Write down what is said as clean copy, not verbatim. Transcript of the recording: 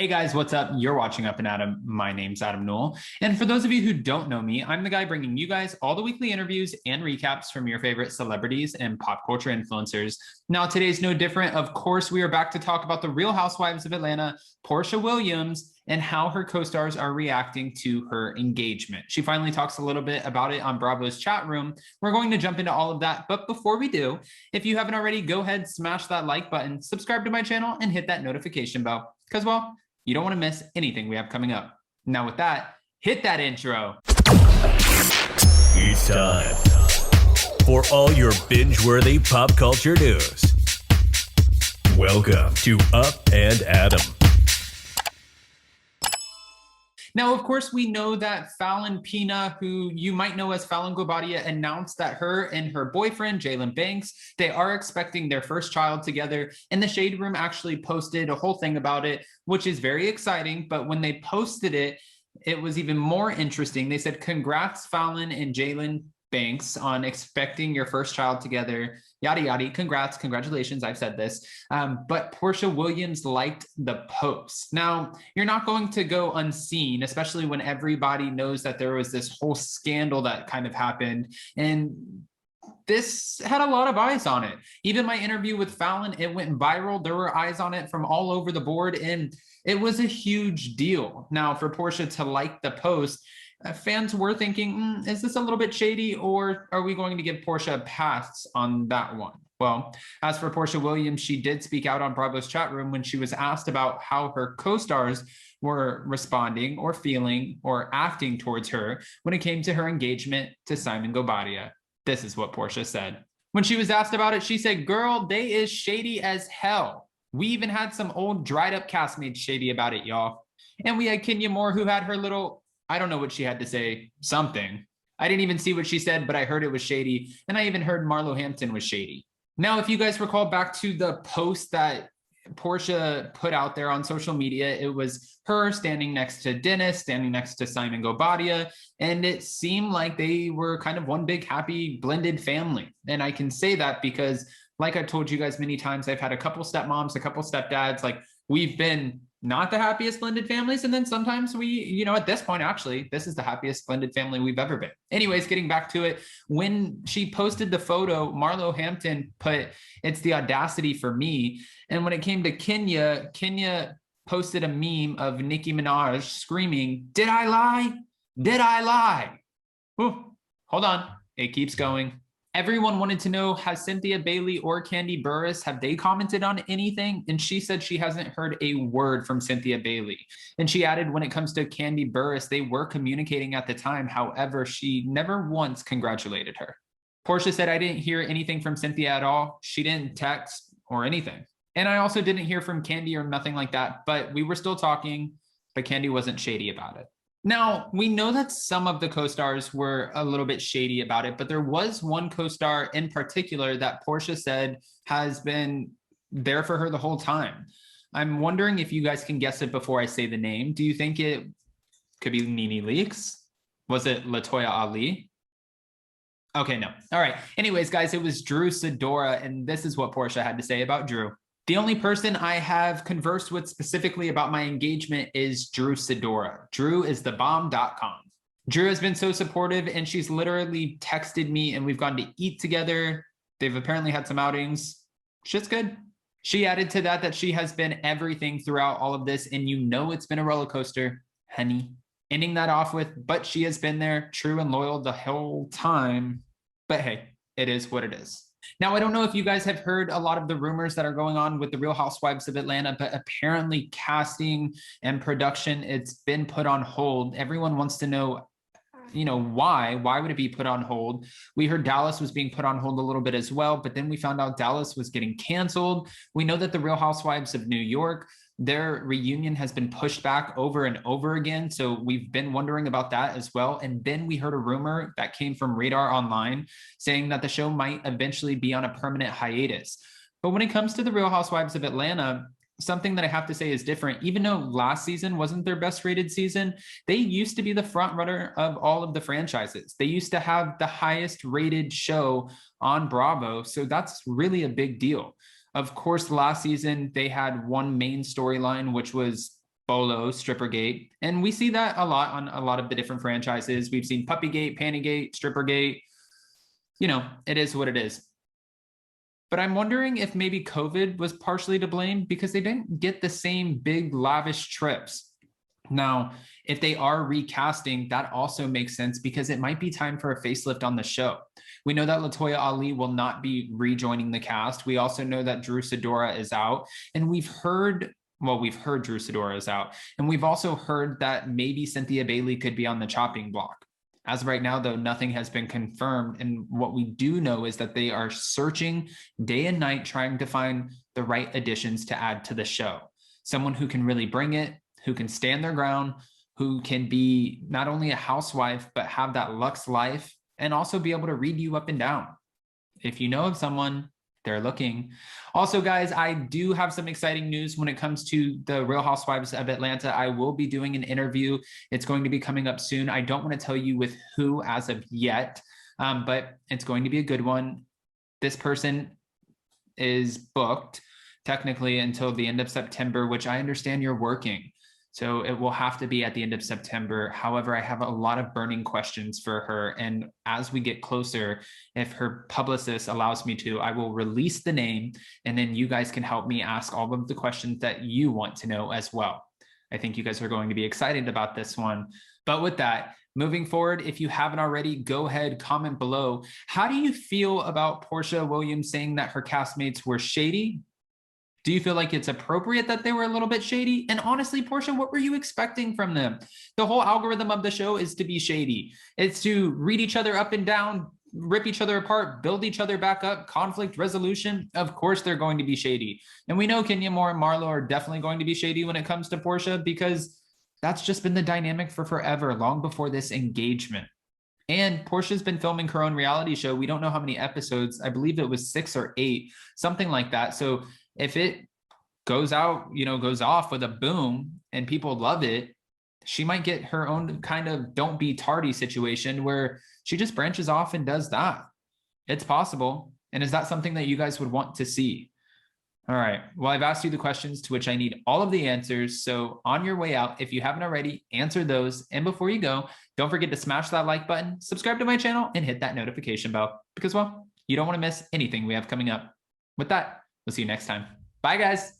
Hey guys, what's up? You're watching Up and Adam. My name's Adam Newell. And for those of you who don't know me, I'm the guy bringing you guys all the weekly interviews and recaps from your favorite celebrities and pop culture influencers. Now, today's no different. Of course, we are back to talk about the Real Housewives of Atlanta, Porsha Williams, and how her co-stars are reacting to her engagement. She finally talks a little bit about it on Bravo's chat room. We're going to jump into all of that. But before we do, if you haven't already, go ahead, smash that like button, subscribe to my channel, and hit that notification bell. Because, well, you don't want to miss anything we have coming up. Now with that, hit that intro. It's time for all your binge-worthy pop culture news. Welcome to Up and Adam. Now, of course, we know that Fallon Pina, who you might know as Fallon Gobadia, announced that her and her boyfriend, Jalen Banks, they are expecting their first child together. And the Shade Room actually posted a whole thing about it, which is very exciting. But when they posted it, it was even more interesting. They said, congrats, Fallon and Jalen Banks, on expecting your first child together. Yada, yada. Congrats. Congratulations. I've said this. But Porsha Williams liked the post. Now, you're not going to go unseen, especially when everybody knows that there was this whole scandal that kind of happened. And this had a lot of eyes on it. Even my interview with Fallon, it went viral. There were eyes on it from all over the board, and it was a huge deal. Now, for Porsha to like the post, fans were thinking, is this a little bit shady, or are we going to give Porsha a pass on that one? Well, as for Porsha Williams, she did speak out on Bravo's chat room when she was asked about how her co-stars were responding or feeling or acting towards her when it came to her engagement to Simon Gobadia. This is what Porsha said. When she was asked about it, she said, girl, they is shady as hell. We even had some old dried up castmates shady about it, y'all. And we had Kenya Moore, who had her little, I don't know what she had to say, something. I didn't even see what she said, but I heard it was shady. And I even heard Marlo Hampton was shady. Now, if you guys recall back to the post that Porsha put out there on social media, it was her standing next to Dennis, standing next to Simon Gobadia, and it seemed like they were kind of one big happy blended family. And I can say that because, like I told you guys many times, I've had a couple stepmoms, a couple stepdads. Like, we've been not the happiest blended families, and then sometimes we, at this point, actually, this is the happiest blended family we've ever been. Anyways, getting back to it, when she posted the photo, Marlo Hampton put, it's the audacity for me. And when it came to Kenya posted a meme of Nicki Minaj screaming, did I lie? Did I lie? Whew. Hold on, it keeps going. Everyone wanted to know, has Cynthia Bailey or Kandi Burruss, have they commented on anything? And she said she hasn't heard a word from Cynthia Bailey. And she added, when it comes to Kandi Burruss, they were communicating at the time. However, she never once congratulated her. Porsha said, I didn't hear anything from Cynthia at all. She didn't text or anything. And I also didn't hear from Kandi or nothing like that, but we were still talking, but Kandi wasn't shady about it. Now, we know that some of the co-stars were a little bit shady about it, but there was one co-star in particular that Porsha said has been there for her the whole time. I'm wondering if you guys can guess it before I say the name. Do you think it could be Nene Leakes? Was it LaToya Ali? Okay, no. All right. Anyways, guys, it was Drew Sidora, and this is what Porsha had to say about Drew. The only person I have conversed with specifically about my engagement is Drew Sidora. Drew is thebomb.com. Drew has been so supportive, and she's literally texted me, and we've gone to eat together. They've apparently had some outings. Shit's good. She added to that she has been everything throughout all of this, and it's been a roller coaster, honey. Ending that off with, but she has been there, true and loyal the whole time. But hey, it is what it is. Now, I don't know if you guys have heard a lot of the rumors that are going on with the Real Housewives of Atlanta, but apparently casting and production, it's been put on hold. Everyone wants to know, why? Why would it be put on hold? We heard Dallas was being put on hold a little bit as well, but then we found out Dallas was getting canceled. We know that the Real Housewives of New York, their reunion has been pushed back over and over again. So we've been wondering about that as well. And then we heard a rumor that came from Radar Online saying that the show might eventually be on a permanent hiatus. But when it comes to the Real Housewives of Atlanta, something that I have to say is different. Even though last season wasn't their best rated season, they used to be the front runner of all of the franchises. They used to have the highest rated show on Bravo. So that's really a big deal. Of course, last season, they had one main storyline, which was Bolo, Strippergate. And we see that a lot on a lot of the different franchises. We've seen Puppygate, Pantygate, Strippergate. You know, it is what it is. But I'm wondering if maybe COVID was partially to blame because they didn't get the same big lavish trips. Now, if they are recasting, that also makes sense because it might be time for a facelift on the show. We know that LaToya Ali will not be rejoining the cast. We also know that Drew Sidora is out, and we've heard Drew Sidora is out, and we've also heard that maybe Cynthia Bailey could be on the chopping block. As of right now, though, nothing has been confirmed. And what we do know is that they are searching day and night, trying to find the right additions to add to the show. Someone who can really bring it, who can stand their ground, who can be not only a housewife, but have that luxe life and also be able to read you up and down. If you know of someone, they're looking. Also, guys, I do have some exciting news when it comes to the Real Housewives of Atlanta. I will be doing an interview. It's going to be coming up soon. I don't want to tell you with who as of yet, but it's going to be a good one. This person is booked technically until the end of September, which I understand you're working. So it will have to be at the end of September. However, I have a lot of burning questions for her. And as we get closer, if her publicist allows me to, I will release the name, and then you guys can help me ask all of the questions that you want to know as well. I think you guys are going to be excited about this one. But with that, moving forward, if you haven't already, go ahead, comment below. How do you feel about Porsha Williams saying that her castmates were shady? Do you feel like it's appropriate that they were a little bit shady? And honestly, Porsha, what were you expecting from them? The whole algorithm of the show is to be shady. It's to read each other up and down, rip each other apart, build each other back up, conflict resolution. Of course, they're going to be shady. And we know Kenya Moore and Marlo are definitely going to be shady when it comes to Porsha because that's just been the dynamic for forever, long before this engagement. And Porsha's been filming her own reality show. We don't know how many episodes. I believe it was 6 or 8, something like that. So if it goes out, goes off with a boom and people love it, she might get her own kind of don't be tardy situation where she just branches off and does that. It's possible. And is that something that you guys would want to see? All right. Well, I've asked you the questions to which I need all of the answers. So on your way out, if you haven't already, answer those. And before you go, don't forget to smash that like button, subscribe to my channel, and hit that notification bell because, well, you don't want to miss anything we have coming up. With that, we'll see you next time. Bye, guys.